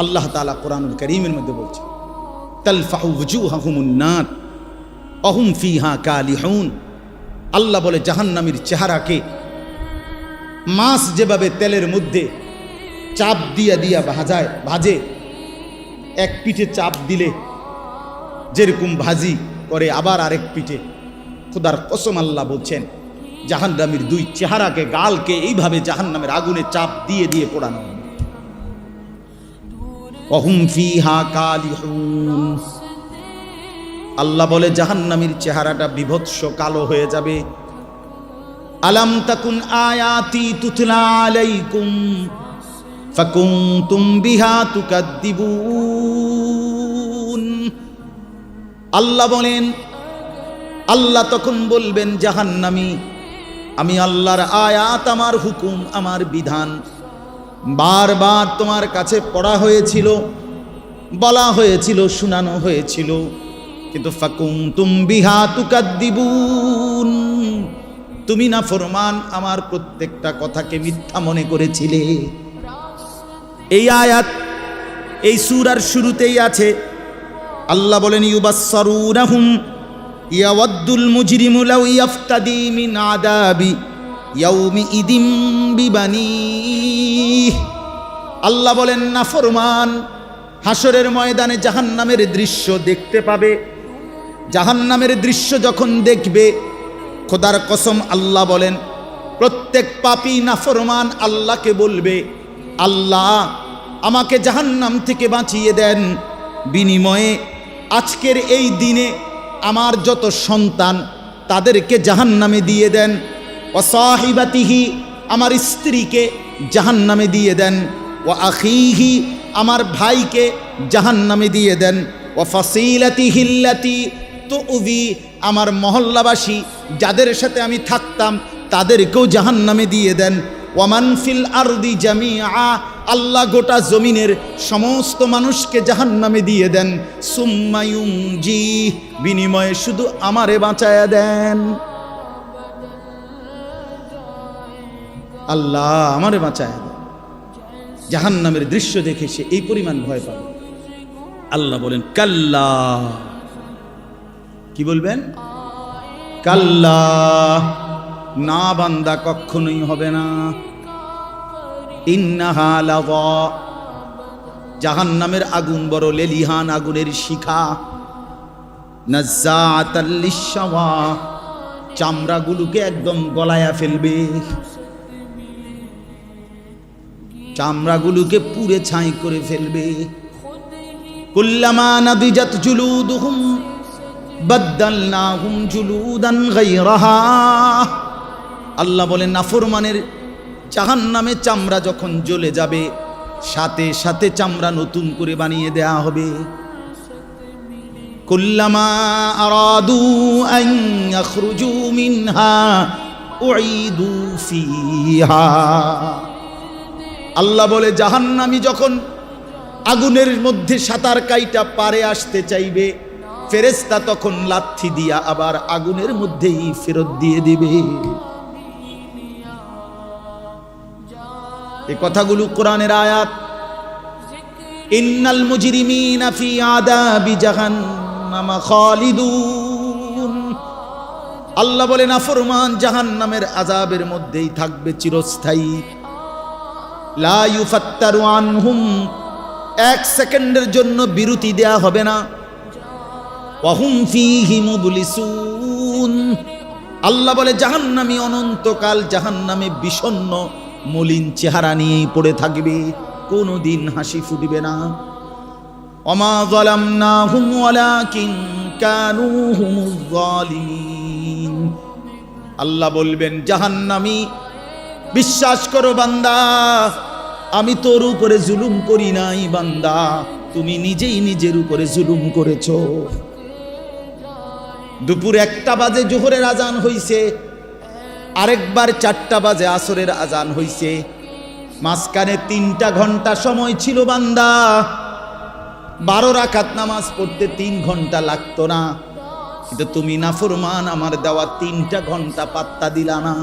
আল্লাহ তাআলা কোরআনুল কারীমের মধ্যে বলছেন, তালফাহু ওয়ুজুহাহুমুন নার ওয়াহুম ফিহা কালিহুন। আল্লাহ বলে জাহান্নামীর চেহারাকে মাছ যেভাবে তেলের মধ্যে চাপ দিয়া দিয়া ভাজে, এক পিঠে চাপ দিলে যেরকম ভাজি করে আবার আরেক পিঠে, খোদার কসম আল্লাহ বলছেন জাহান্নামীর দুই চেহারাকে, গালকে এইভাবে জাহান্নামের আগুনে চাপ দিয়ে দিয়ে পোড়ানো হবে। ওয়াহুম ফিহা কালিহুন। আল্লাহ বলে জাহান্নামীর চেহারাটা বিভৎস কালো হয়ে যাবে। আলাম তাকুন আয়াতি তুতলা আলাইকুম ফাকুনতুম বিহা তুকাদ্দিবুন। আল্লাহ বলেন, আল্লাহ তখন বলবেন জাহান্নামী, আমি আল্লাহর আয়াত, আমার হুকুম, আমার বিধান বারবার তোমার কাছে পড়া হয়েছিল, বলা হয়েছিল, শোনানো হয়েছিল, কিন্তু ফাকুনতুম বিহা তুকাদ্দিবুন, তুমি না ফরমান আমার প্রত্যেকটা কথাকে মিথ্যা মনে করেছিলে। এই আয়াত এই সূরার শুরুতেই আছে। আল্লাহ বলেন ইউবাসসারুনাহুম ইয়াওয়াদ্দুল মুজরিমু লাউ ইয়াফতাদি মিন আযাবি ইয়াউমি ইদিম বিবানিহি। আল্লাহ বলেন নাফরমান হাসরের ময়দানে জাহান্নামের দৃশ্য দেখতে পাবে। জাহান্নামের দৃশ্য যখন দেখবে, খোদার কসম আল্লাহ বলেন প্রত্যেক পাপী নাফরমান আল্লাহকে বলবে, আল্লাহ আমাকে জাহান্নাম থেকে বাঁচিয়ে দেন, বিনিময়ে আজকের এই দিনে আমার যত সন্তান তাদেরকে জাহান্নামে দিয়ে দেন, ও সাহিবাতিহি আমার স্ত্রীকে জাহান্নামে দিয়ে দেন, ও আখিহি আমার ভাইকে জাহান্নামে দিয়ে দেন, ও ফাসিলাতিহিল্লাতি তুউযি আমার মহল্লাবাসী যাদের সাথে আমি থাকতাম তাদেরকেও জাহান্নামে দিয়ে দেন, ওয়ামান ফিল আরদি জামিআ আল্লাহ গোটা জমিনের সমস্ত মানুষকে জাহান্নামে দিয়ে দেন, সুম্মা ইউনজি বিনিময়ে শুধু আমারে বাঁচায়া দেন। আল্লাহ আমারে বাঁচায়া দেন। জাহান্নামের দৃশ্য দেখে সে এই পরিমাণ ভয় পাবে। আল্লাহ বলেন কাল্লা, কি বলবেন? কাল্লা, না বান্দা কখনোই হবে না। ইন্নাহা লাযা, জাহান্নামের আগুন বড় লেলিহান আগুনের শিখা, নাজ্জাআতাল লিশশাওয়া চামড়াগুলোকে একদম গলায়া ফেলবে, চামড়াগুলোকে পুড়ে ছাই করে ফেলবে। কুল্লামা নাদিজাত জুলুদুহুম বাদদালনাহুম জুলুদান গায়রাহা। আল্লাহ বলেন নাফরমানের জাহান্নামে চামড়া যখন জ্বলে যাবে, সাথে সাথে চামড়া নতুন করে বানিয়ে দেয়া হবে। কুল্লামা আরাদু আন ইয়াখরুজু মিনহা উঈদু ফিহা। আল্লাহ বলে জাহান্নামী যখন আগুনের মধ্যে সাঁতার কাইটা পারে আসতে চাইবে, ফেরেশতা তখন লাথি দিয়া আবার আগুনের মধ্যেই ফেরত দিয়ে দিবে। এই কথাগুলো কোরআনের আয়াত। ইন্নাল মুজরিমিনা ফি আযাবি জাহান্নাম খালিদুন। আল্লাহ বলে নাফরমান জাহান্নামের আযাবের মধ্যেই থাকবে চিরস্থায়ী। লা ইউফাত্তারু আনহুম, এক সেকেন্ডের জন্য বিরতি দেয়া হবে না। ওয়াহুম ফীহি মুবলিসুন। আল্লাহ বলে জাহান্নামী অনন্তকাল জাহান্নামে বিষণ্ণ মলিন চেহারা নিয়েই পড়ে থাকবে, কোনোদিন হাসি ফুটবে না। ওমা যালামনাহুম ওয়ালাকিন কানু হুমুজ যালিমিন। আল্লাহ বলবেন জাহান্নামী বিশ্বাস করো বান্দা, আমি তোর উপরে জুলুম করি নাই বান্দা, তুমি নিজেই নিজের উপরে জুলুম করেছো। দুপুর 1টা বাজে জোহরের আজান হইছে, আরেকবার 4টা বাজে আসরের আজান হইছে, মাঝখানে 3টা ঘন্টা সময় ছিল বান্দা। 12 রাকাত নামাজ পড়তে 3 ঘন্টা লাগতো না, কিন্তু তুমি নাফরমান আমার দেওয়া 3টা ঘন্টা পাত্তা দিলা না।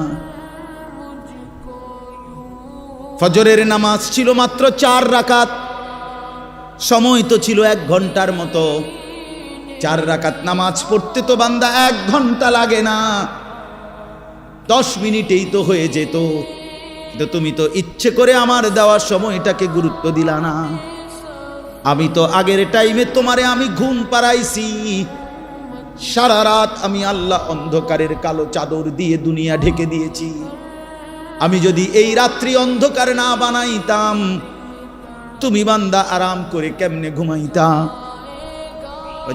ফজরের নামাজ ছিল মাত্র 4 রাকাত, সময় তো ছিল 1 ঘন্টার মতো। 4 রাকাত নামাজ পড়তে তো বান্দা 1 ঘন্টা লাগে না, 10 মিনিটেই তো হয়ে যেত। কিন্তু তুমি তো ইচ্ছে করে আমার দেওয়া সময়টাকে গুরুত্ব দিলা না। আমি তো আগের টাইমে তোমারে আমি ঘুম পাড়াইছি, সারা রাত আমি আল্লাহ অন্ধকারের কালো চাদর দিয়ে দুনিয়া ঢেকে দিয়েছি। আমি যদি এই রাত্রি অন্ধকার না বানাইতাম, তুমি বান্দা আরাম করে কেমনে ঘুমাইতা?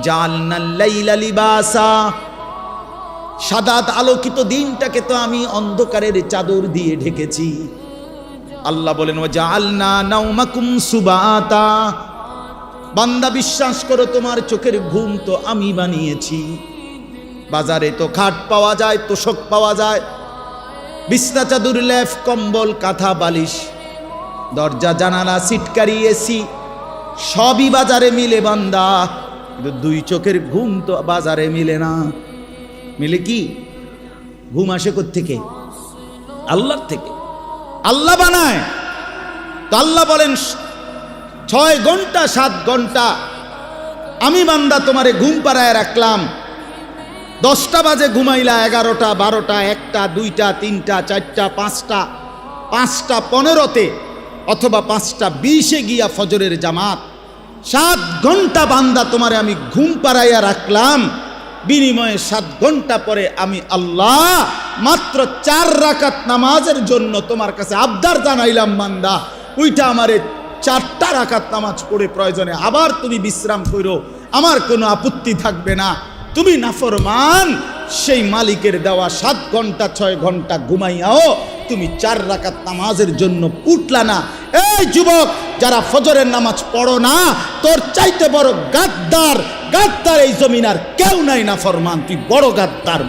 জাআলনাল লাইলা লিবাসা, সাদাত আলোকিত দিনটাকে তো আমি অন্ধকারের চাদর দিয়ে ঢেকেছি। আল্লাহ বলেন ওয়া জাআলনা নাওমাকুম সুবাতা, বান্দা বিশ্বাস করো তোমার চোখের ঘুম তো আমি বানিয়েছি। বাজারে তো খাট পাওয়া যায়, তোশক পাওয়া যায়, বিছনা চাদর লেফ কম্বল কাঁথা বালিশ, দরজা জানালা সিটকারি এসি সবই বাজারে মিলে বান্দা, কিন্তু 2 চোখের ঘুম তো বাজারে মিলে না। মিলে কি? ঘুম আসে কোত্থেকে? আল্লাহর থেকে। আল্লাহ বানায়। তো আল্লাহ বলেন 6 ঘন্টা 7 ঘন্টা আমি বান্দা তোমারে ঘুম পাড়ায় রাখলাম। 10টা বাজে ঘুমাইলা, 11টা 12টা 1টা 2টা 3টা 4টা 5টা 5টা 15তে অথবা 5টা 20-এ গিয়া ফজরের জামাত। 7 ঘন্টা বান্দা তোমারে আমি ঘুম পাড়াইয়া রাখলাম, বিনিময়ে 7 ঘন্টা পরে আমি আল্লাহ মাত্র 4 রাকাত নামাজের জন্য তোমার কাছে আবদার জানাইলাম, বান্দা ওইটা আমারে 4টা রাকাত নামাজ পড়ে প্রয়োজনে আবার তুমি বিশ্রাম করো, আমার কোনো আপত্তি থাকবে না। তুমি নাফরমান, সেই মালিকের দেওয়া 7 ঘন্টা 6 ঘন্টা ঘুমাইয়াও তুমি 4 রাকাত নামাজের জন্য উঠলা না। এই যুবক, যারা ফজরের নামাজ পড়ো না, তোর চাইতে বড় গাদ্দার গাদ্দার এই জমিন আর কেউ নাই। নাফরমান, তুই বড় গাদ্দার,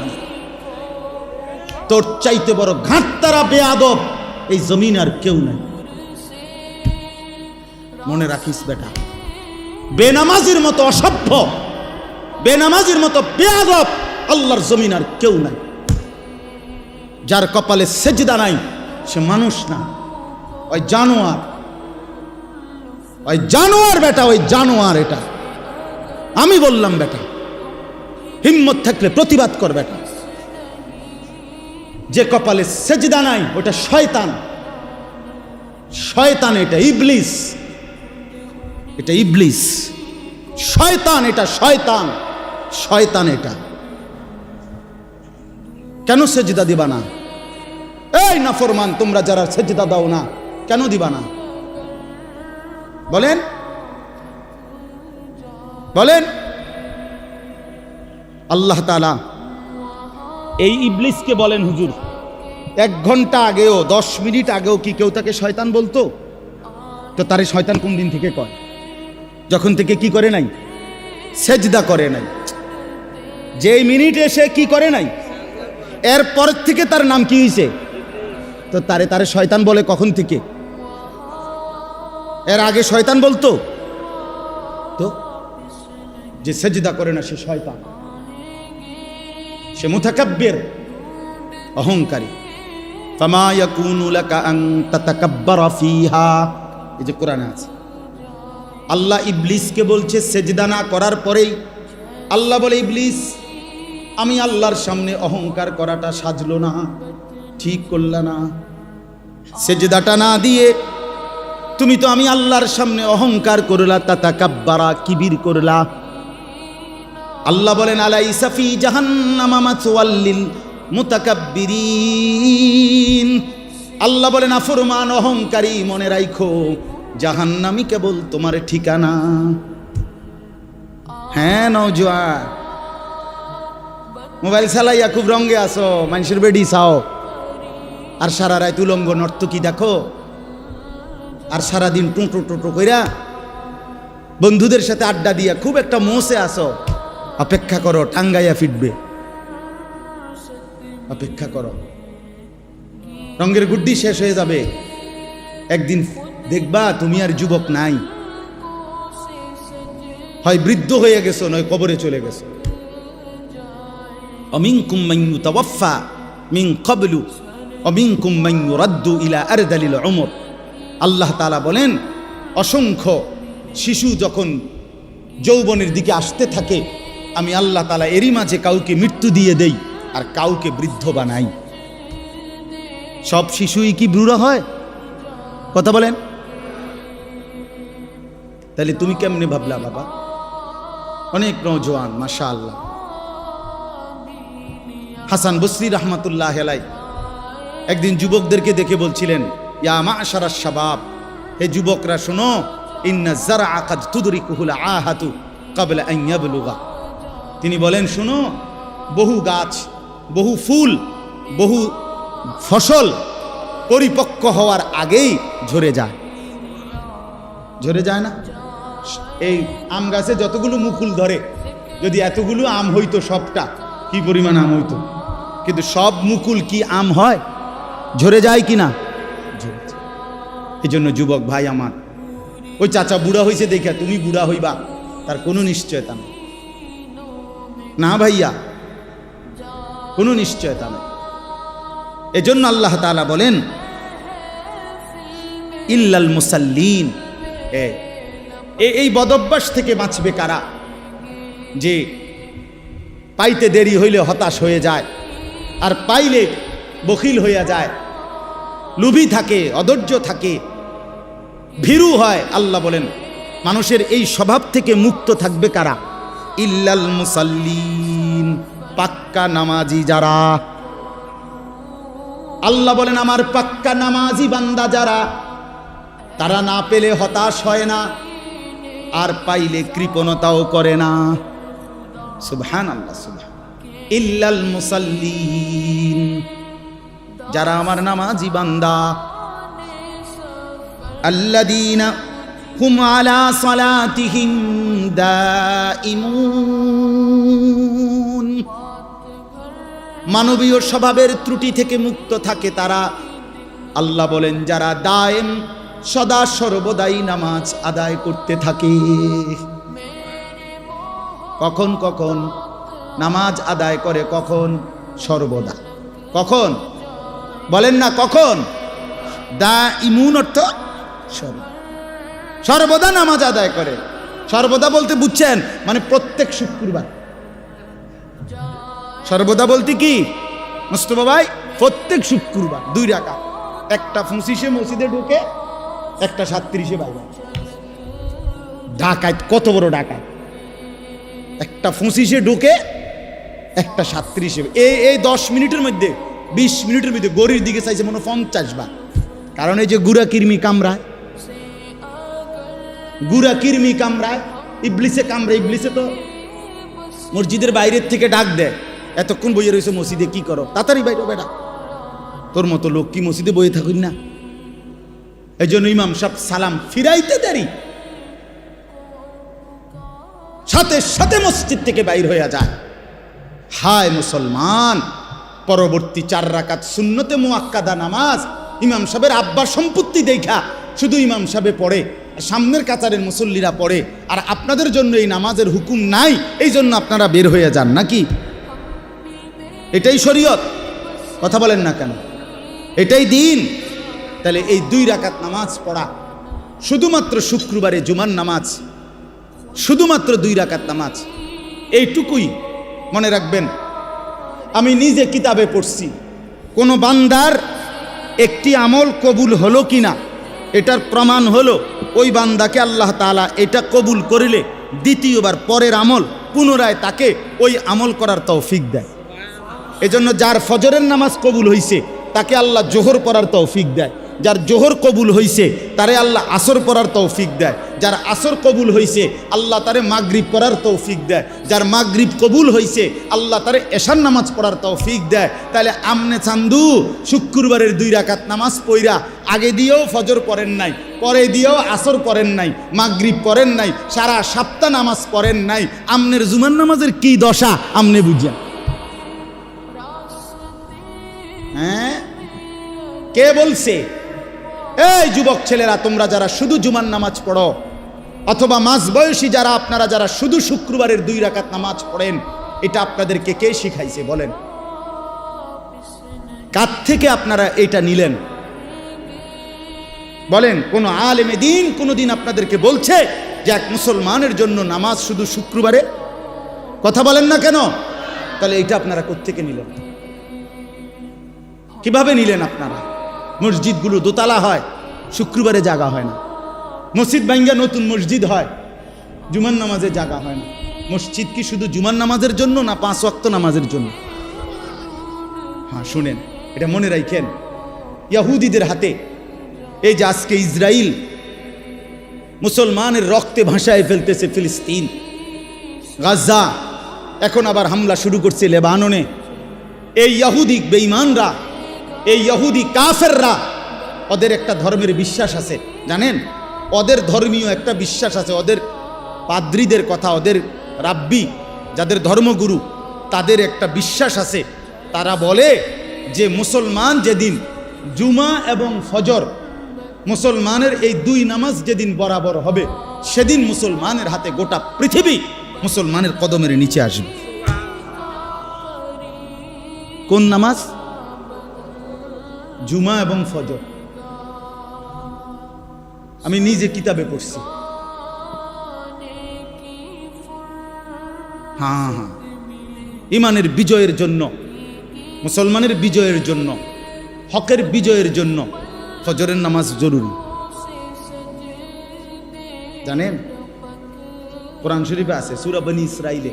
তোর চাইতে বড় ঘাটতারা বেয়াদব এই জমিন আর কেউ নাই। মনে রাখিস বেটা, বেনামাজির মতো অসভ্য, বেনামাজির মতো বেয়াদব আল্লাহর জমিন আর কেউ নাই। যার কপালে সেজদা নাই সে মানুষ না, ওই জানোয়ার, ওই জানোয়ার বেটা, ওই জানোয়ার। এটা আমি বললাম বেটা, হিম্মত থাকলে প্রতিবাদ কর বেটা। যে কপালে সেজদা নাই ওটা শয়তান, শয়তান, এটা ইবলিস, এটা ইবলিস, শয়তান, এটা শয়তান, শয়তান। এটা কেন সেজদা দিবা না? এই নাফরমান, তোমরা যারা সেজদা দাও না কেন দিবা না? বলেন, বলেন। আল্লাহ তাআলা এই ইবলিসকে বলেন, হুজুর 1 ঘন্টা আগেও 10 মিনিট আগেও কি কেউ তাকে শয়তান বলতো? তো তারে শয়তান কোন দিন থেকে কয়? যখন থেকে কি করে নাই? সেজদা করে নাই। যেই মিনিটে সে কি করে নাই, এরপর থেকে তার নাম কি হয়েছে? তো তারে শয়তান বলে কখন থেকে? এর আগে শয়তান বলতো? তো যে সেজদা করে না সে শয়তান, সে মুতাকাব্বির, অহংকারী। ফামা ইয়াকুনু লাকা আন তাতাকাব্বারা ফিহা, এই যে কোরআনে আছে। আল্লাহ ইবলিসকে বলছে সেজদা না করার পরেই আল্লাহ বলে, ইবলিস আমি আল্লাহর সামনে অহংকার করাটা সাজলো না, ঠিক করলা না। সেজদাটা না দিয়ে তুমি তো আমি আল্লাহর সামনে অহংকার করলা, তাতাকাব্বারা, কিবির করলা। আল্লাহ বলেন আলাইসা ফি জাহান্নামা মাসওয়াল লিল মুতাকাব্বিরিন। আল্লাহ বলেন নাফরমান, অহংকারী, মনে রাখো জাহান্নামই কেবল তোমার ঠিকানা। হ্যাঁ নওজোয়ান, মোবাইল চালাইয়া খুব রঙে আসো, মানুষের বেডি চাও, আর সারা রাত উলঙ্গ নর্তকী দেখো, আর সারাদিন টুঁটো টুঁটো কইরা বন্ধুদের সাথে আড্ডা দিয়া খুব একটা মোসে আসো। অপেক্ষা করো, টাঙ্গাইয়া ফিটবে, অপেক্ষা করো। রঙের গুড্ডি শেষ হয়ে যাবে, একদিন দেখবা তুমি আর যুবক নাই, হয় বৃদ্ধ হয়ে গেছো নয় কবরে চলে গেছো। অমিনকুম মান ইউতাওয়াফা মিন ক্বাবলু অমিনকুম মান ইউরাদ্দু ইলা আরদালিল উমর। আল্লাহ তাআলা বলেন অসংখ্য শিশু যখন যৌবনের দিকে আসতে থাকে, আমি আল্লাহ তাআলা এরই মাঝে কাউকে মৃত্যু দিয়ে দেই আর কাউকে বৃদ্ধ বানাই। সব শিশুই কি বুড়া হয়? কথা বলেন। তাহলে তুমি কেমনে ভাবলা বাবা? অনেক নওজোয়ান মাশাআল্লাহ। হাসান বসরি রহমাতুল্লাহ আলাইহি একদিন যুবকদেরকে দেখে বলছিলেন, ইয়া মা'শারাশ শাবাব, হে যুবকরা শোনো, ইন্না যারআ কাদ তুদরিকুহুল আহাতু ক্বাবলা আন ইয়াবলুগা। তিনি বলেন, শোনো, বহু গাছ, বহু ফুল, বহু ফসল পরিপক্ক হওয়ার আগেই ঝরে যায়। ঝরে যায় না? এই আম গাছে যতগুলো মুকুল ধরে, যদি এতগুলো আম হইতো সবটা, কি পরিমাণ আম হইতো। কিন্তু সব মুকুল কি আম হয়? ঝরে যায় কি না? এই জন্য যুবক ভাই আমার, ওই চাচা বুড়া হয়েছে দেখে তুমি বুড়া হইবা তার কোনো নিশ্চয়তা নেই। না ভাইয়া, কোনো নিশ্চয়তা নেই। এজন্য আল্লাহ তাআলা বলেন, ইল্লাল মুসাল্লিন। এই বদভ্যাস থেকে বাঁচবে কারা? যে পাইতে দেরি হইলে হতাশ হয়ে যায়, আর পাইলে বখিল হইয়া যায়, লোভী থাকে, অধৈর্য থাকে, ভীরু হয়। আল্লাহ বলেন, মানুষের এই স্বভাব থেকে মুক্ত থাকবে কারা? ইল্লাল মুসাল্লিন, পাক্কা নামাজি যারা। আল্লাহ বলেন, আমার পাক্কা নামাজি বান্দা যারা, তারা না পেলে হতাশ হয় না, আর পাইলে কৃপণতাও করে না। সুবহানাল্লাহ, সুবহান। ইল্লাল মুসাল্লিন, যারা আমার নামাজি বান্দা। আল্লাযীনা হুম আলা সালাতিহিম দাইমুন, মানবীয় স্বভাবের ত্রুটি থেকে মুক্ত থাকে তারা। আল্লাহ বলেন, যারা দায়েম, সদা সর্বদাই নামাজ আদায় করতে থাকে। কখন কখন নামাজ আদায় করে? কখন? সর্বদা। কখন বলেন না? কখন? দাইমুন অর্থ সর্বদা নামাজ আদায় করে। সর্বদা বলতে বুঝছেন মানে প্রত্যেক শুক্রবার। সর্বদা বলতে কি মুস্তফা ভাই? প্রত্যেক শুক্রবার 2 রাকাত, একটা 25-এ মসজিদে ঢুকে, একটা 37-এ বাইরে। ডাকাত কত বড় ডাকাত! একটা 25-এ ঢুকে, একটা 37-এ। এই 10 মিনিটের মধ্যে, 20 মিনিটের মধ্যে গরির দিকে চাইছে মনে 50 বার। কারণ এই যে গুড়া কিরমি কামড়ায়, গুড়া কিরমি কামড়ায়, ইবলিসে কামড়ায়। ইবলিসে তো মসজিদের বাইরের থেকে ডাক দেয়, এতক্ষণ বইয়ে রয়েছে মসজিদে, কি করো? তাড়াতাড়ি বাইরে বেটা, তোর মতো লোক কি মসজিদে বইয়ে থাকুন না? এই জন্য ইমাম সাহেব সালাম ফিরাইতে দেরি, সাথে সাথে মসজিদ থেকে বাইর হয়ে যায়। হায় মুসলমান, পরবর্তী 4 রাকাত সুন্নতে মুআক্কাদা নামাজ ইমাম সাহেবের আব্বা সম্পত্তি দেখা শুধু ইমাম সাহেবে পড়ে, সামনের কাতারের মুসল্লিরা পড়ে, আর আপনাদের জন্য এই নামাজের হুকুম নাই, এই জন্য আপনারা বের হয়ে যান নাকি? এটাই শরীয়ত? কথা বলেন না কেন? এটাই দিন? তাহলে এই 2 রাকাত নামাজ পড়া, শুধুমাত্র শুক্রবারে জুমার নামাজ, শুধুমাত্র 2 রাকাত নামাজ, এইটুকুই মনে রাখবেন। আমি নিজে কিতাবে পড়ছি, কোন বান্দার একটি আমল কবুল হলো কিনা এটার প্রমাণ হলো ওই বান্দাকে আল্লাহ তাআলা এটা কবুল করিলে দ্বিতীয়বার পরের আমল পুনরায় তাকে ওই আমল করার তৌফিক দেয়। এজন্য যার ফজরের নামাজ কবুল হইছে তাকে আল্লাহ জোহর পড়ার তৌফিক দেয়, যার জোহর কবুল হইছে তারে আল্লাহ আসর পড়ার তৌফিক দেয়, যার আসর কবুল হইছে আল্লাহ তারে মাগরিব পড়ার তৌফিক দেয়, যার মাগরিব কবুল হইছে আল্লাহ তারে এশার নামাজ পড়ার তৌফিক দেয়। তাহলে আমনে চান্দু শুক্রবারের 2 রাকাত নামাজ পইরা আগে দিয়েও ফজর পড়েন নাই, পরে দিয়েও আসর পড়েন নাই, মাগরিব পড়েন নাই, সারা সপ্তাহ নামাজ পড়েন নাই, আমনের জুমার নামাজের কি দশা আমনে বুঝেন? হ্যাঁ, কে বলছে? এই যুবক ছেলেরা, তোমরা যারা শুধু জুমার নামাজ পড়ো, অথবা মাঝবয়সী যারা, আপনারা যারা শুধু শুক্রবারের 2 রাকাত নামাজ পড়েন, এটা আপনাদেরকে কে শিখাইছে বলেন? কার থেকে আপনারা এটা নিলেন বলেন? কোন আলেমে দ্বীন কোনদিন আপনাদেরকে বলছে যে এক মুসলমানের জন্য নামাজ শুধু শুক্রবারে? কথা বলেন না কেন? তাহলে এটা আপনারা কোত্থেকে নিলেন? কিভাবে নিলেন আপনারা? মসজিদগুলো দোতলা হয়, শুক্রবারে জাগা হয় না। মসজিদ ভাঙ্গা নতুন মসজিদ হয়, জুমার নামাজে জাগা হয় না। মসজিদ কি শুধু জুমার নামাজের জন্য না 5 ওয়াক্ত নামাজের জন্য? হ্যাঁ, শুনেন, এটা মনে রাখেন। ইহুদিদের হাতে এই যে আজকে ইসরায়েল মুসলমানের রক্তে ভাসায় ফেলতেছে ফিলিস্তিন, গাজা, এখন আবার হামলা শুরু করছে লেবাননে। এই ইহুদি বেঈমানরা, এই ইহুদি কাফেররা, ওদের একটা ধর্মের বিশ্বাস আছে, জানেন? ওদের ধর্মীয় একটা বিশ্বাস আছে। ওদের পাদ্রীদের কথা, ওদের রাব্বি যাদের ধর্মগুরু, তাদের একটা বিশ্বাস আছে। তারা বলে যে মুসলমান যেদিন জুমা এবং ফজর, মুসলমানের এই 2 নামাজ যেদিন বরাবর হবে, সেদিন মুসলমানের হাতে গোটা পৃথিবী মুসলমানের কদমের নিচে আসবে। কোন নামাজ? জুমা এবং ফজর। আমি নিজে কিতাবে পড়ছি। হ্যাঁ, ইমানের বিজয়ের জন্য, মুসলমানের বিজয়ের জন্য, হকের বিজয়ের জন্য ফজরের নামাজ জরুরি। জানেন, কোরআন শরীফে আছে, সূরা বনী ইসরাইলে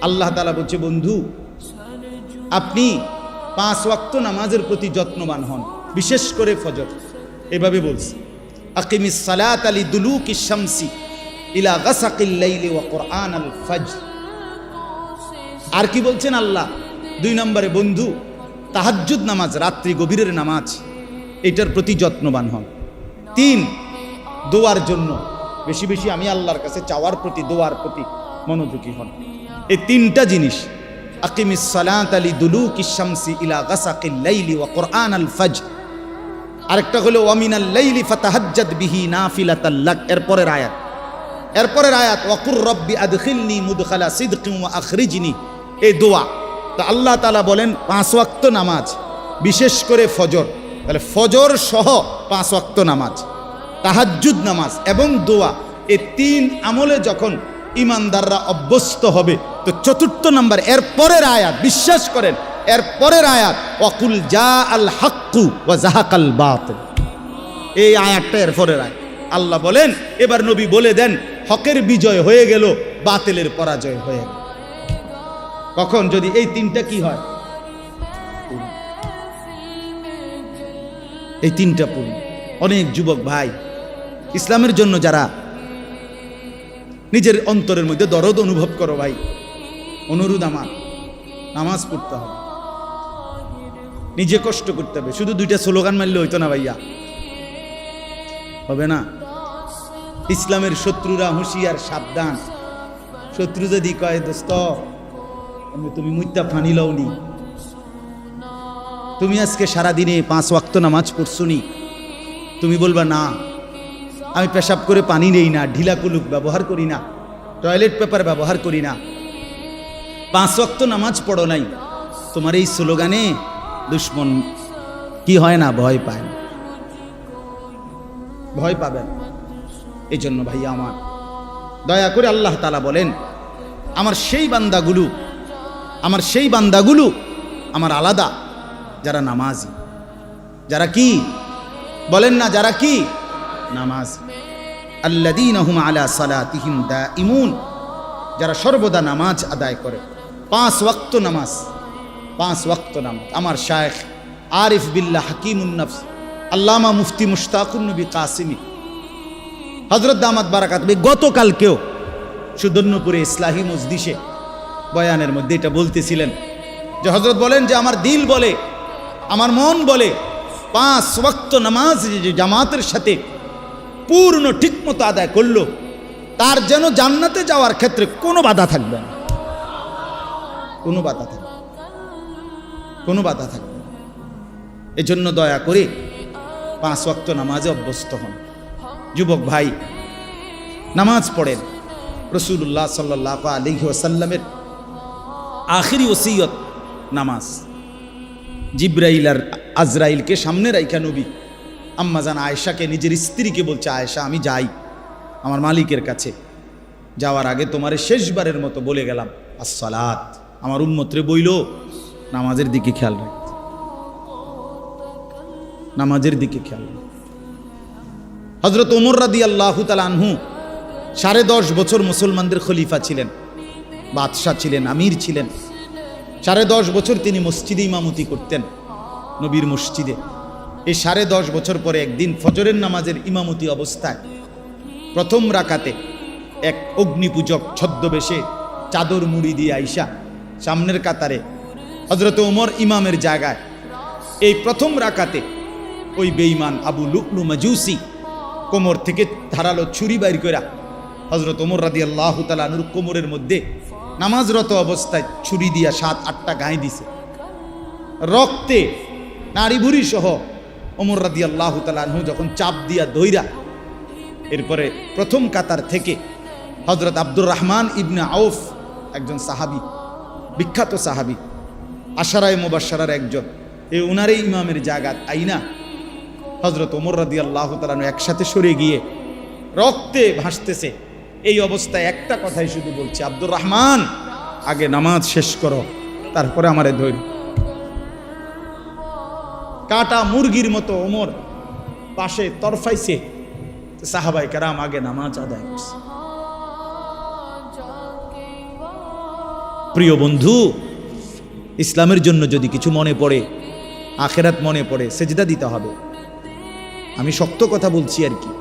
আল্লাহ তাআলা বলছে, বন্ধু আপনি 5 ওয়াক্ত নামাজের প্রতি যত্নবান হন, বিশেষ করে ফজর। এভাবে বলছে, আকিমিস সালাতা লিদুলুকিশ শামসি ইলা গাসাকিল লাইলি ওয়া কুরআনাল ফাজর। আর কি বলছেন আল্লাহ? 2 নম্বরে, বন্ধু তাহাজ্জুদ নামাজ, রাত্রি গভীরের নামাজ, এটার প্রতি যত্নবান হন। 3, দোয়ার জন্য বেশি বেশি আমি আল্লাহর কাছে চাওয়ার প্রতি, দোয়ার প্রতি মনোযোগী হন। এই 3টা জিনিস, আকিমিস সালাতা লিদুলুকিশ শামসি ইলা গাসাকিল লাইলি ওয়া কুরআনাল ফাজর। আরেকটা হলো ওয়া মিনাল লাইলি ফাতাহাজ্জাদ বিহি নাফিলাতাল লাক। এরপরের আয়াত ওয়া কুর রব্বি আদখিলনি মুদখালা সিদকিন ওয়া আখরিজনি, এই দোয়া। তো আল্লাহ তাআলা বলেন 5 ওয়াক্ত নামাজ, বিশেষ করে ফজর। তাহলে ফজর সহ 5 ওয়াক্ত নামাজ, তাহাজ্জুদ নামাজ এবং দোয়া, এই 3 আমলে যখন ইমানদাররা অভ্যস্ত হবে, তো 4 নাম্বার এরপরের আয়াত, বিশ্বাস করেন, এরপরের আয়াত ওয়াকুল জা আল হাক্কু ওয়া জাহাকাল বাতিল। এই আয়াতটা এরপরের আয়াত। আল্লাহ বলেন, এবার নবী বলে দেন, হকের বিজয় হয়ে গেল, বাতিলের পরাজয় হয়ে গেল। কখন? যদি এই 3টা কি হয়, এই 3টা পূর্ণ। অনেক যুবক ভাই ইসলামের জন্য যারা নিজের অন্তরের মধ্যে দরদ অনুভব করো, ভাই অনুরোধ আমার, নামাজ পড়তে হবে, নিজে কষ্ট করতে হবে। শুধু 2টা স্লোগান মারলে হইতো না ভাইয়া, হবে না। ইসলামের শত্রুরা হুঁশিয়ার, সাবধান। শত্রু যদি কয়, দোস্ত তুমি মুইতা ফানি লওনি, তুমি আজকে সারাদিনে 5 ওয়াক্ত নামাজ পড়ছনি, তুমি বলবা না, আমি পেশাব করে পানি নেই না, ঢিলা কুলুক ব্যবহার করি না, টয়লেট পেপার ব্যবহার করি না, 5 ওয়াক্ত নামাজ পড়ো নাই, তোমার এই স্লোগানে দুশ্মন কি হয় না, ভয় পায় না, ভয় পাবেন। এই জন্য ভাইয়া আমার, দয়া করে আল্লাহ তাআলা বলেন, আমার সেই বান্দাগুলো আমার আলাদা, যারা নামাজি, যারা কি বলেন না, যারা কি নামাজ, আল্লাযীনা হুম আলা সালাতিহিম দাঈমুন, যারা সর্বদা নামাজ আদায় করে। 5 ওয়াক্ত নামাজ, 5 ওয়াক্ত নামাজ। আমার শায়েখ আরিফ বিল্লাহ হাকিমুন নফস আল্লামা মুফতি মুশতাকুন নবী কাসিমি হযরত দামাত বারাকাত গতকালকেও সুদর্ণপুরে ইসলাহি মজলিসে বয়ানের মধ্যে এটা বলতেছিলেন যে হযরত বলেন যে আমার দিল বলে, আমার মন বলে, 5 ওয়াক্ত নামাজ যে জামাতের সাথে পূর্ণ ঠিকমতো আদায় করলো, তার যেন জান্নাতে যাওয়ার ক্ষেত্রে কোনো বাধা থাকবে না, কোনো বাধা থাকবে, কোনো বাধা থাকবে না। এজন্য দয়া করে 5 ওয়াক্ত নামাজে অভ্যস্ত হন। যুবক ভাই, নামাজ পড়েন। রাসূলুল্লাহ সাল্লাল্লাহু আলাইহি ওয়াসাল্লামের আখিরি ওসিয়ত নামাজ। জিব্রাইল আর আজরাইলকে সামনে রাইখা নবী আম্মাজান আয়েশাকে, নিজের স্ত্রীকে বলছে, আয়েশা আমি যাই, আমার মালিকের কাছে যাওয়ার আগে তোমারে শেষবারের মতো বলে গেলাম আসসালাত। আমার উম্মতরে বইল নামাজের দিকে খেয়াল রাখতে, নামাজের দিকে খেয়াল রাখতে। হযরত ওমর রাদিয়াল্লাহু তাআলা আনহু 10.5 বছর মুসলমানদের খলিফা ছিলেন, বাদশাহ ছিলেন, আমির ছিলেন। 10.5 বছর তিনি মসজিদে ইমামতি করতেন, নবীর মসজিদে। এই 10.5 বছর পরে একদিন ফজরের নামাজের ইমামতি অবস্থায় প্রথম রাকাতে এক অগ্নিপূজক ছদ্মবেশে চাদর মুড়ি দিয়ে আইসা সামনের কাতারে হযরত ওমর ইমামের জায়গায় এই প্রথম রাকাতে ওই বেঈমান আবু লুকলু মাজুসি কোমর থেকে ধারালো ছুরি বাইর কইরা হযরত ওমর রাদিয়াল্লাহু তাআলা আনহুর কোমরের মধ্যে নামাজরত অবস্থায় ছুরি দিয়া 7-8টা গায়ে দিছে। রক্তে নাড়ি ভুড়ি সহ ওমর রাদিয়াল্লাহু তাআলা আনহু যখন চাপ দিয়া ধইরা এরপরে প্রথম কাতার থেকে হযরত আব্দুর রহমান ইবনে আউফ, একজন সাহাবী, বিখ্যাত সাহাবী, আশারায়ে মুবাশশারার একজন, এই উনারই ইমামের জায়গা আইনা হযরত ওমর রাদিয়াল্লাহু তাআলা আনহু একসাথে সরে গিয়ে রক্তে ভাসতেছে। এই অবস্থায় একটা কথাই শুধু বলছে, আব্দুর রহমান আগে নামাজ শেষ করো, তারপরে আমারে ধৈর। কাটা মুরগির মতো ওমর পাশে তরফাইছে, সাহাবায়ে কেরাম আগে নামাজ আদায় করছে। প্রিয় বন্ধু, ইসলামের জন্য যদি কিছু মনে পড়ে, আখেরাত মনে পড়ে, সেজদা দিতে হবে। আমি শক্ত কথা বলছি আর কি,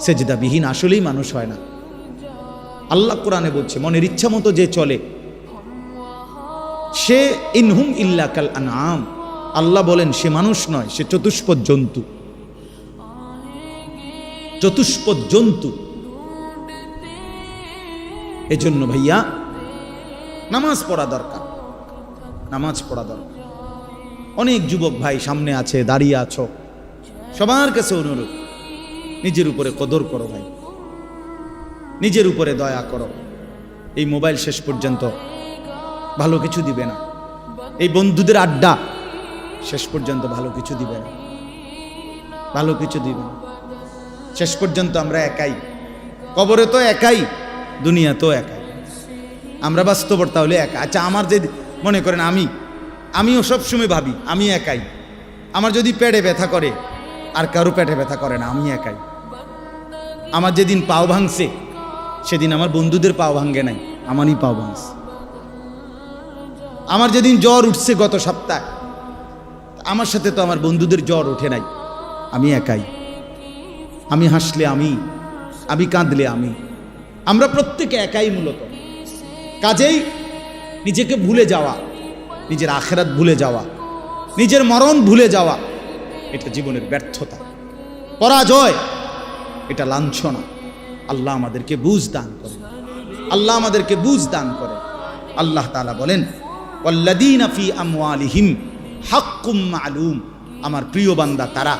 সেজদাবিহীন আসলেই মানুষ হয় না। আল্লাহ কোরআনে বলছে, মনের ইচ্ছা মতো যে চলে সে ইনহুম ইল্লা কাল আনআম। আল্লাহ বলেন সে মানুষ নয়, সে চতুষ্পদ জন্তু। চতুষ্পদ জন্তু। এজন্য ভাইয়া নামাজ পড়া দরকার, নামাজ পড়া দরকার। অনেক যুবক ভাই সামনে আছে, দাঁড়িয়ে আছো, সবার কাছে অনুরোধ, নিজের উপরে কদর করো ভাই, নিজের উপরে দয়া করো। এই মোবাইল শেষ পর্যন্ত ভালো কিছু দিবে না, এই বন্ধুদের আড্ডা শেষ পর্যন্ত ভালো কিছু দিবে না, ভালো কিছু দিবে না। শেষ পর্যন্ত আমরা একাই, কবরে তো একাই, দুনিয়া তো একাই। আমরা বাস্তবর তাহলে একা। আচ্ছা, আমার যে মনে করেন আমিও সবসময় ভাবি আমি একাই। আমার যদি পেটে ব্যথা করে, আর কারো পেটে ব্যথা করে না, আমি একাই। আমার যেদিন পাও ভাঙছে সেদিন আমার বন্ধুদের পাও ভাঙে নাই, আমারই পাও ভাঙছে। আমার যেদিন জ্বর উঠছে গত সপ্তাহে, আমার সাথে তো আমার বন্ধুদের জ্বর ওঠে নাই, আমি একাই। আমি হাসলে আমি কাঁদলে আমরা প্রত্যেকে একাই মূলত। কাজেই নিজেকে ভুলে যাওয়া, নিজের আখেরাত ভুলে যাওয়া, নিজের মরণ ভুলে যাওয়া, এটা জীবনের ব্যর্থতা, পরাজয়, এটা লাঞ্ছনা। আল্লাহ আমাদেরকে বুঝ দান করে, আল্লাহ আমাদেরকে বুঝ দান করে। আল্লাহ তাআলা বলেন, ওয়াল্লাযীনা ফী আমওয়ালিহিম হাক্কুম মা'লুম। আমার প্রিয় বান্দা তারা,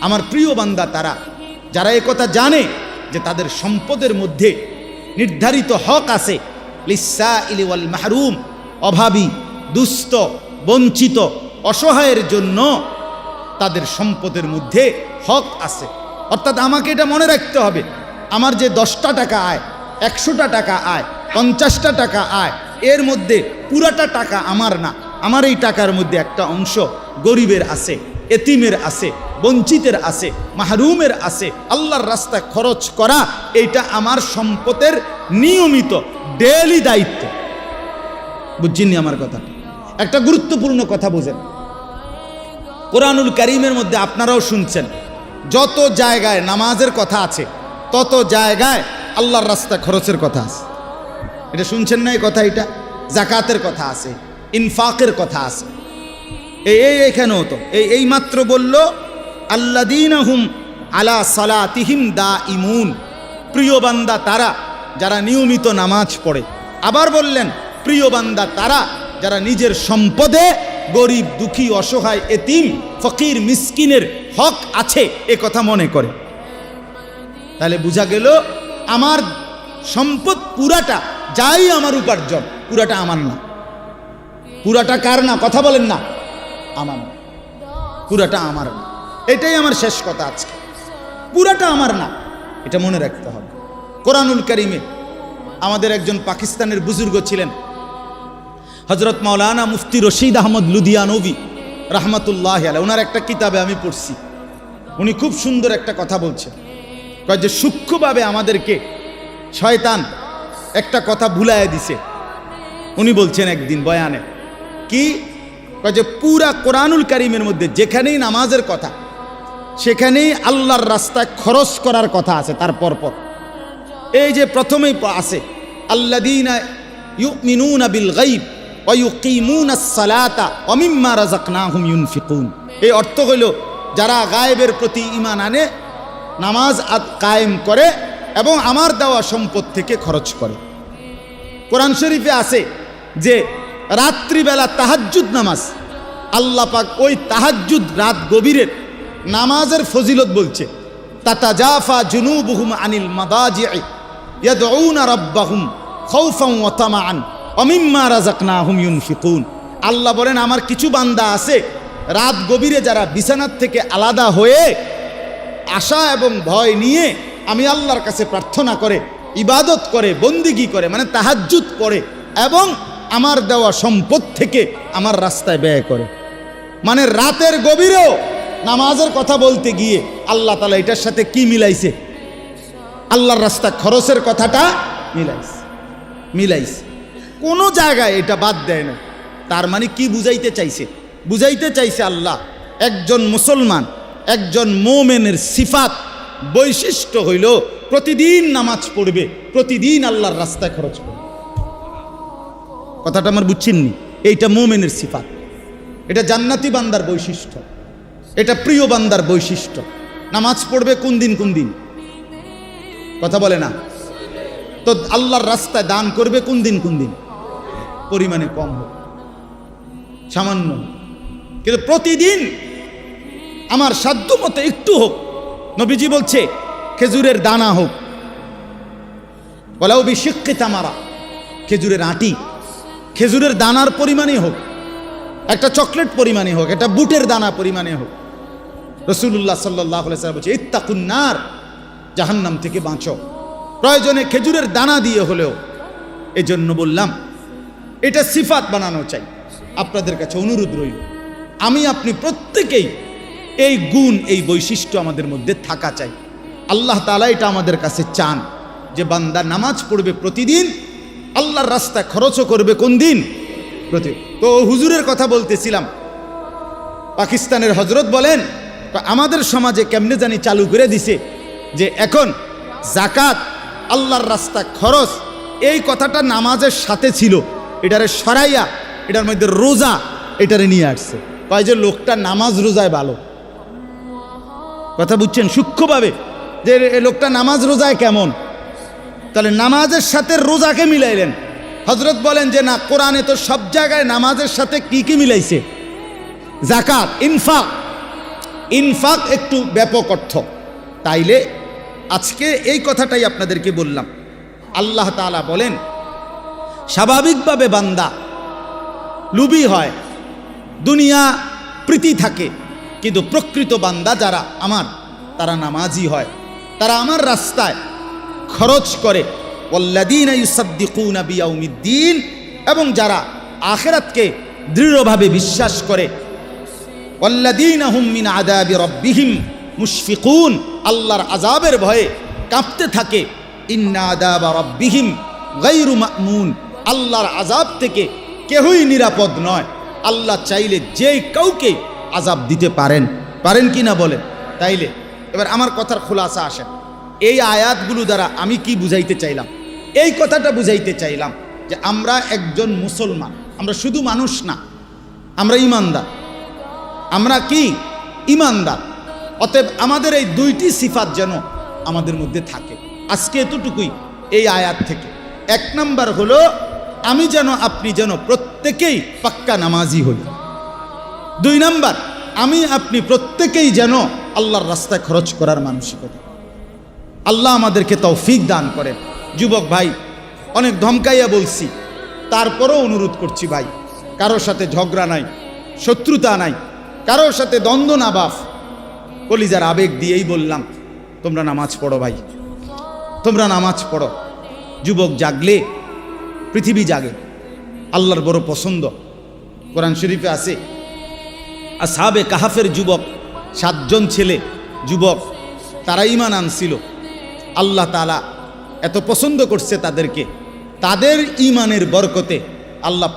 আমার প্রিয় বান্দা তারা যারা একথা জানে যে তাদের সম্পদের মধ্যে নির্ধারিত হক আছে। লিসসাইলি ওয়াল মাহরুম, অভাবী, দুস্থ, বঞ্চিত, অসহায়ের জন্য তাদের সম্পদের মধ্যে হক আছে। অর্থাৎ আমাকে এটা মনে রাখতে হবে, আমার যে 10টা টাকা আয়, 100টা টাকা আয়, 50টা টাকা আয়, এর মধ্যে পুরাটা টাকা আমার না। আমার এই টাকার মধ্যে একটা অংশ গরিবের আছে, এতিমের আছে, বঞ্চিতের আছে, মাহরুমের আছে। আল্লাহর রাস্তায় খরচ করা এইটা আমার সম্পদের নিয়মিত ডেইলি দায়িত্ব। বুঝছেননি আমার কথা? একটা গুরুত্বপূর্ণ কথা বোঝেন, কোরআনুল কারীমের মধ্যে আপনারাও শুনছেন, যত জায়গায় নামাজের কথা আছে তত জায়গায় আল্লাহর রাস্তায় খরচের কথা আছে। এটা শুনছেন না এই কথা? এটা যাকাতের কথা আছে, ইনফাকের কথা আছে। এইখানেও তো এই মাত্র বলল, আল্লাযীনা হুম আলা সালাতিহিম দাঈমুন। প্রিয় বান্দা তারা যারা নিয়মিত নামাজ পড়ে। আবার বললেন, প্রিয় বান্দা তারা যারা নিজের সম্পদে গরিব, দুঃখী, অসহায়, এতিম, ফকির, মিসকিনের হক আছে এ কথা মনে করে। তাহলে বোঝা গেল আমার সম্পদ পুরাটা, যাই আমার উপার্জন, পুরাটা আমার না। পুরাটা কার না? কথা বলেন না। আমার না, পুরাটা আমার না। এটাই আমার শেষ কথা আজকে। পুরাটা আমার না, এটা মনে রাখতে হবে। কোরআনুল কারিমে আমাদের একজন পাকিস্তানের বুজুর্গ ছিলেন হযরত মাওলানা মুফতি রশিদ আহমদ লুধিয়ানবী রাহমাতুল্লাহি আলাইহি। ওনার একটা কিতাবে আমি পড়ছি, উনি খুব সুন্দর একটা কথা বলছেন, কয় যে সূক্ষ্মভাবে আমাদেরকে শয়তান একটা কথা ভুলাইয়া দিছে। উনি বলছেন একদিন বয়ানে, কি কয় যে পুরা কোরআনুল কারিমের মধ্যে যেখানেই নামাজের কথা সেখানেই আল্লাহর রাস্তায় খরচ করার কথা আছে। তার পরপর এই যে প্রথমেই আছে আল্লাযীনা ইউমিনুনা বিল গায়ব ওয়া ইউকিমুনাস সালাতা ওয়া মিম্মা রাযাকনাহুম ইউনফিকুন। এই অর্থ হইল যারা গায়েবের প্রতি ঈমান আনে, নামাজ কায়েম করে এবং আমার দেওয়া সম্পদ থেকে খরচ করে। কোরআন শরীফে আছে যে রাত্রিবেলা তাহাজ্জুদ নামাজ, আল্লাহ পাক ওই তাহাজ্জুদ রাত গভীরের নামাজের ফজিলত বলছে, তাতাজাফা জুনুবুহুম আনিল মাদাজি'i ইয়াদউনা রাব্বাহুম খাউফান ওয়া তামাআন ওয়া মিম্মা রাযাকনাহুম ইউনফিকুন। আল্লাহ বলেন আমার কিছু বান্দা আছে রাত গভীরে যারা বিছানার থেকে আলাদা হয়ে আশা এবং ভয় নিয়ে আমি আল্লাহর কাছে প্রার্থনা করে, ইবাদত করে, বন্দিগি করে, মানে তাহাজ্জুদ পড়ে এবং আমার দেওয়া সম্পদ থেকে আমার রাস্তায় ব্যয় করে। মানে রাতের গভীরেও নামাজের কথা বলতে গিয়ে আল্লাহ তাআলা এটার সাথে কি মিলাইছে? আল্লাহর রাস্তা খরচের কথাটা মিলাইছে। কোনো জায়গায় এটা বাদ দেয় না। তার মানে কি বুঝাইতে চাইছে? বুঝাইতে চাইছে আল্লাহ একজন মুসলমান, একজন মুমিনের সিফাত বৈশিষ্ট্য হইল প্রতিদিন নামাজ পড়বে, প্রতিদিন আল্লাহর রাস্তায় খরচ করবে। কথাটা আমার বুঝছেননি? এইটা মুমিনের সিফাত, এটা জান্নাতি বান্দার বৈশিষ্ট্য, এটা প্রিয় বান্দার বৈশিষ্ট্য। নামাজ পড়বে কোন দিন কোন দিন, কথা বলে না তো। আল্লাহর রাস্তায় দান করবে কোন দিন কোন দিন, পরিমাণে কম হোক, সামান্য, কিন্তু প্রতিদিন আমার সাধ্য মতো একটু হোক। নবীজি বলছে খেজুরের দানা হোক, ওয়ালাউ বিশিক্কি তামারা, খেজুরের আটি, খেজুরের দানার পরিমাণে হোক, একটা চকলেট পরিমাণে হোক, একটা বুটের দানা পরিমাণে হোক। রাসূলুল্লাহ সাল্লাল্লাহু আলাইহি ওয়াসাল্লাম বলছে ইত্তাকুন নার, জাহান্নাম থেকে বাঁচো, প্রয়োজনে খেজুরের দানা দিয়ে হলেও। এজন্য বললাম এটা সিফাত বানানো চাই। আপনাদের কাছে অনুরোধ রইল, আমি আপনি প্রত্যেকেই এই গুণ, এই বৈশিষ্ট্য আমাদের মধ্যে থাকা চাই। আল্লাহ তাআলা এটা আমাদের কাছে চান যে বান্দা নামাজ পড়বে প্রতিদিন, আল্লাহর রাস্তায় খরচও করবে কোন দিন, প্রতিদিন। তো হুজুরের কথা বলতেছিলাম, পাকিস্তানের হজরত বলেন আমাদের সমাজে কেমনে জানি চালু করে দিছে যে এখন জাকাত, আল্লাহর রাস্তা খরচ, এই কথাটা নামাজের সাথে ছিল, এটারে সরাইয়া এটার মধ্যে রোজা এটারে নিয়ে আসছে। কয় যে লোকটা নামাজ রোজায় ভালো, কথা বুঝছেন সূক্ষ্মভাবে, যে লোকটা নামাজ রোজায় কেমন, তাহলে নামাজের সাথে রোজাকে মিলাইলেন। হজরত বলেন যে না, কোরআনে তো সব জায়গায় নামাজের সাথে কি কি মিলাইছে, জাকাত, ইনফাক। ইনফাক একটু ব্যাপক অর্থ। তাইলে আজকে এই কথাটাই আপনাদেরকে বললাম। আল্লাহ তাআলা বলেন স্বাভাবিকভাবে বান্দা লুবি হয়, দুনিয়া প্রীতি থাকে, কিন্তু প্রকৃত বান্দা যারা আমার, তারা নামাজি হয়, তারা আমার রাস্তায় খরচ করে। ওয়াল্লাযীনা ইউসাদ্দিকুনা বিয়াউমিদ্দিন, এবং যারা আখিরাতকে দৃঢ়ভাবে বিশ্বাস করে। ওয়াল্লাযীনা হুম মিন আযাবি রাব্বিহিম মুশফিকুন, আল্লাহর আযাবের ভয়ে কাঁপতে থাকে। ইন্না আযাবা রাব্বিহিম গায়রু মা'মুন, আল্লাহর আযাব থেকে কেউই নিরাপদ নয়। আল্লাহ চাইলে যে কাউকে আযাব দিতে পারেন, পারেন কি না বলেন? তাইলে এবার আমার কথার খুলাসা আসেন, এই আয়াতগুলো দ্বারা আমি কি বুঝাইতে চাইলাম? এই কথাটা বুঝাইতে চাইলাম যে আমরা একজন মুসলমান, আমরা শুধু মানুষ না, আমরা ঈমানদার। আমরা কি ঈমানদার। অতএব আমাদের এই দুইটি সিফাত যেন আমাদের মধ্যে থাকে। আজকে এতটুকুই এই আয়াত থেকে। এক নাম্বার হলো আমি যেন, আপনি যেন প্রত্যেকেই পাক্কা নামাজি হই। দুই নাম্বার, আমি আপনি প্রত্যেকেই যেন আল্লাহর রাস্তায় খরচ করার মানসিকতা। আল্লাহ আমাদেরকে তৌফিক দান করেন। যুবক ভাই, অনেক ধমকাইয়া বলছি, তারপরও অনুরোধ করছি ভাই, কারোর সাথে ঝগড়া নাই, শত্রুতা নাই, কারোর সাথে দ্বন্দ্ব না বাফ, কলিজার আবেগ দিয়েই বললাম, তোমরা নামাজ পড়ো ভাই, তোমরা নামাজ পড়ো। যুবক জাগলে পৃথিবী জাগে। আল্লাহর বড় পছন্দ। কোরআন শরীফে আছে আসহাবে কাহাফের যুবক 7 জন ছেলে যুবক, তারা ঈমান আনছিল। আল্লাহ তাআলা এত পছন্দ করছে তাদেরকে, তাদের ঈমানের বরকতে আল্লাহ